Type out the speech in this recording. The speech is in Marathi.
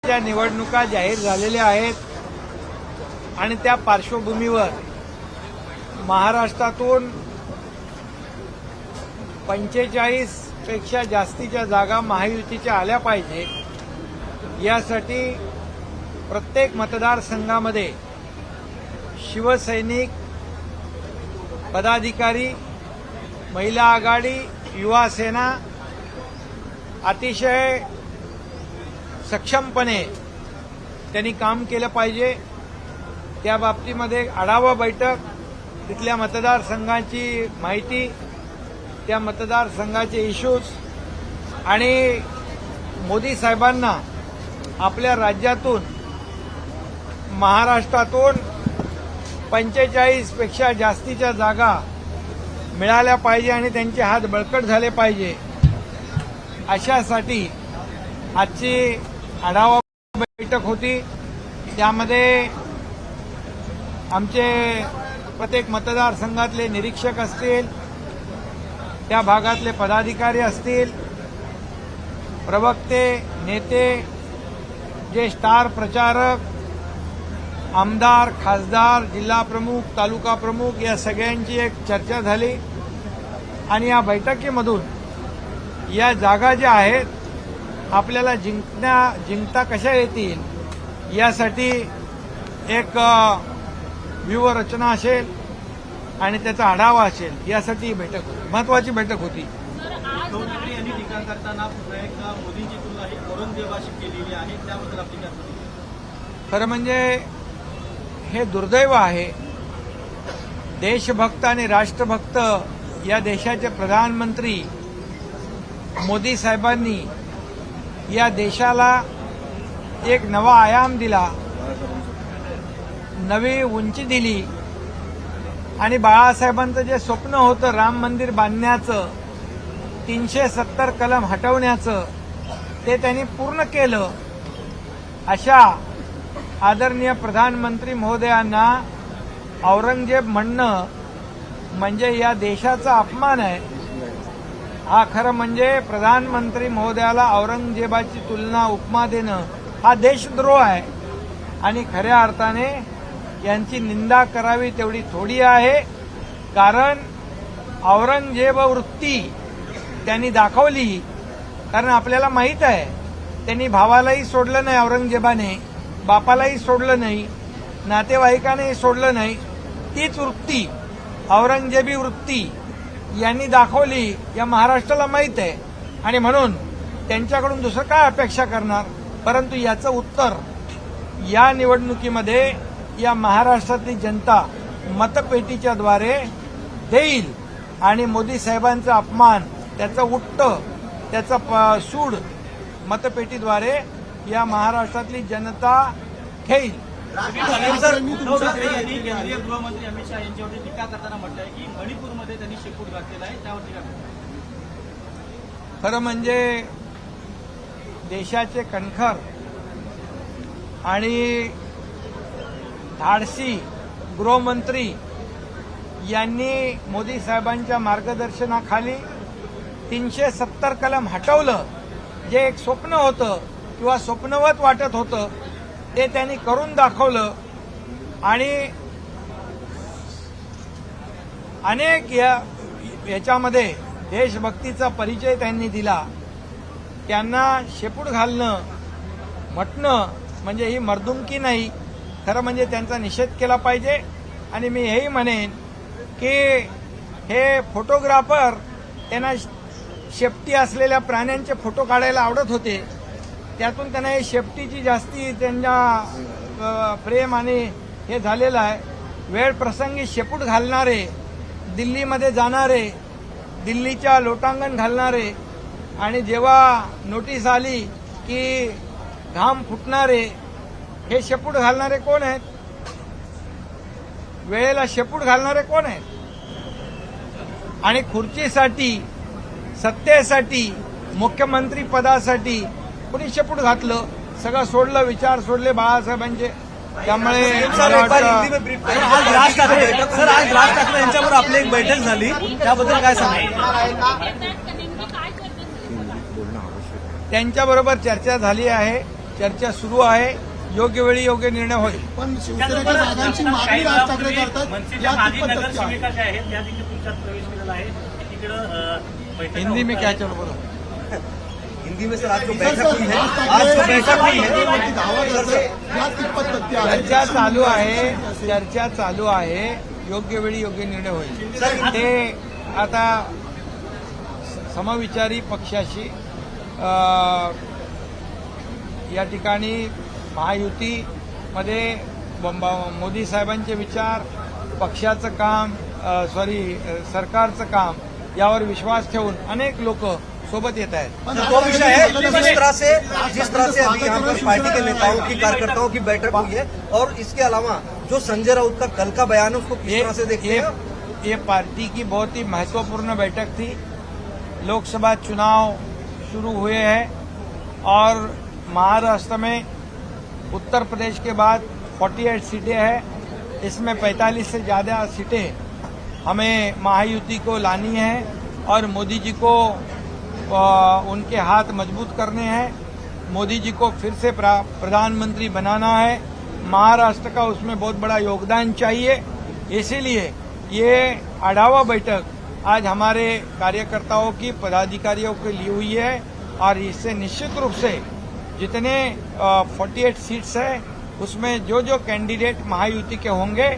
त्या निवडणुका जाहीर झालेल्या आहेत आणि त्या पार्श्वभूमीवर महाराष्ट्रातून 45 पेक्षा जास्तीच्या जागा महायुतीच्या आल्या पाहिजे यासाठी प्रत्येक मतदारसंघामध्ये शिवसैनिक पदाधिकारी, महिला आघाडी, युवा सेना अतिशय सक्षमपणे त्यांनी काम केलं पाहिजे। त्या बाबतीमध्ये आढावा बैठक, तिथल्या मतदारसंघाची माहिती, त्या मतदारसंघाचे इश्यूज आणि मोदी साहेबांना आपल्या राज्यातून, महाराष्ट्रातून 45 पेक्षा जास्तीच्या जागा मिळाल्या पाहिजे आणि त्यांचे हात बळकट झाले पाहिजे अशासाठी आजची आढावा बैठक होती। त्यामध्ये आमचे प्रत्येक मतदारसंघातले निरीक्षक असतील, त्या भागातले पदाधिकारी असतील, प्रवक्ते, नेते, जे स्टार प्रचारक, आमदार, खासदार, जिल्हा प्रमुख, तालुका प्रमुख या सगळ्यांची एक चर्चा झाली आणि या बैठकीमधून या जागा ज्या आहेत आपल्याला जिंकता कशा येतील यासाठी एक व्यूहरचना असेल आणि त्याचा आढावा असेल यासाठी बैठक महत्वाची बैठक होती। उद्धव ठाकरे यांनी टीका करताना पुन्हा एकदा मोदींची तुलना ही औरंगजेबाशी केलेली आहे, त्याबद्दल आपली काय प्रतिक्रिया? खरं म्हणजे हे दुर्दैव आहे। देशभक्त आणि राष्ट्रभक्त या देशाचे प्रधानमंत्री मोदी साहेबांनी या देशाला एक नवा आयाम दिला, नवी उंची दिली आणि बाळासाहेबांचं जे स्वप्न होतं राम मंदिर बांधण्याचं, 370 कलम हटवण्याचं, ते त्यांनी पूर्ण केलं। अशा आदरणीय प्रधानमंत्री महोदयांना औरंगजेब म्हणणं म्हणजे या देशाचा अपमान आहे। हा खरं म्हणजे प्रधानमंत्री महोदयाला औरंगजेबाची तुलना, उपमा देणं हा देशद्रोह आहे आणि खऱ्या अर्थाने यांची निंदा करावी तेवढी थोडी आहे, कारण औरंगजेब वृत्ती त्यांनी दाखवली। कारण आपल्याला माहित आहे त्यांनी भावालाही सोडलं नाही, औरंगजेबाने बापालाही सोडलं नाही, नातेवाईकांनाही सोडलं नाही। तीच वृत्ती, औरंगजेबी वृत्ती यांनी दाखवली, या महाराष्ट्राला माहित आहे आणि म्हणून त्यांच्याकडून दुसरं काय अपेक्षा करणार। परंतु याचं उत्तर या निवडणुकीमध्ये या महाराष्ट्रातली जनता मतपेटीच्या द्वारे देईल आणि मोदी साहेबांचा अपमान, त्याचं उट्ट, त्याचा सूड मतपेटीद्वारे या महाराष्ट्रातली जनता घेईल। उद्धव ठाकरे यांनी केंद्रीय गृहमंत्री अमित शहा यांच्यावरती टीका करताना म्हटलं आहे की मणिपूरमध्ये त्यांनी शेपूट घातलेला आहे, त्यावरती काय? खरं म्हणजे देशाचे कणखर आणि धाडसी गृहमंत्री यांनी मोदी साहेबांच्या मार्गदर्शनाखाली 370 कलम हटवलं। जे एक स्वप्न होतं किंवा स्वप्नवत वाटत होतं ते त्यांनी करून दाखवलं आणि अनेक याच्यामध्ये देशभक्तीचा परिचय त्यांनी दिला। त्यांना शेपूट घालणं म्हटणं म्हणजे ही मर्दुमकी नाही, खरं म्हणजे त्यांचा निषेध केला पाहिजे। आणि मी हेही म्हणेन की हे फोटोग्राफर त्यांना शेपटी असलेल्या प्राण्यांचे फोटो काढायला आवडत होते, त्यातून त्यांना हे शेपटीची जास्ती त्यांच्या प्रेम आणि हे झालेलं आहे। वेळ प्रसंगी शेपूट घालणारे, दिल्लीमध्ये जाणारे, दिल्लीच्या लोटांगण घालणारे आणि जेव्हा नोटीस आली की घाम फुटणारे, हे शेपूट घालणारे कोण आहेत? वेळेला शेपूट घालणारे कोण आहेत? आणि खुर्चीसाठी, सत्तेसाठी, मुख्यमंत्री पदासाठी कुणी शेपूट घातलं? सगळं सोडलं, विचार सोडले बाळासाहेबांचे। त्यामुळे आज राज ठाकरे यांच्यावर आपली एक बैठक झाली, त्याबद्दल काय सांगा? त्यांच्याबरोबर चर्चा झाली आहे चर्चा सुरू आहे. योग्य वेळी योग्य निर्णय होईल. पण शिवसेनेच्या जागांची मागणी राज ठाकरे करतात मनसेच्या यात माजी कितपत सत्य आहे? नगरसेविका ज्या आहेत त्या देखील तुमच्यात प्रवेश केलेला आहे. तिकडं बैठका हिंदी में होत क्या आहेत. चलो बोलो. हिंदी में सर आज जो सर, बैठक हुई है, राज आज जो ठाकरे बैठक हुई है, शिवसेनेवरती धावा करतात. यात कितपत सत्य आहे? चर्चा चालू आहे. योग्य वेळी योग्य निर्णय होईल. ते आता समविचारी पक्षाशी या ठिकाणी महायुतीमध्ये मोदी साहेबांचे विचार, पक्षाचं काम, सरकारचं काम यावर विश्वास ठेवून अनेक लोक सोबत येत आहेत. पण तो विषय है जिस तरह से अभी यहाँ पर शिवसेना पार्टी के नेताओं की कार्यकर्ताओं की बैठक हुई है, और इसके अलावा जो संजय राउत का कल का बयान है उसको किस तरह से देखते हैं? ये पार्टी की बहुत ही महत्वपूर्ण बैठक थी. लोकसभा चुनाव शुरू हुए हैं और महाराष्ट्र में उत्तर प्रदेश के बाद 48 सीटें हैं. इसमें 45 से ज़्यादा सीटें हमें महायुति को लानी है और मोदी जी को उनके हाथ मजबूत करने हैं. मोदी जी को फिर से प्रधानमंत्री बनाना है. महाराष्ट्र का उसमें बहुत बड़ा योगदान चाहिए. इसीलिए ये आढावा बैठक आज हमारे कार्यकर्ताओं की, पदाधिकारियों की ली हुई है और इससे निश्चित रूप से जितने 48 सीट्स है उसमें जो कैंडिडेट महायुति के होंगे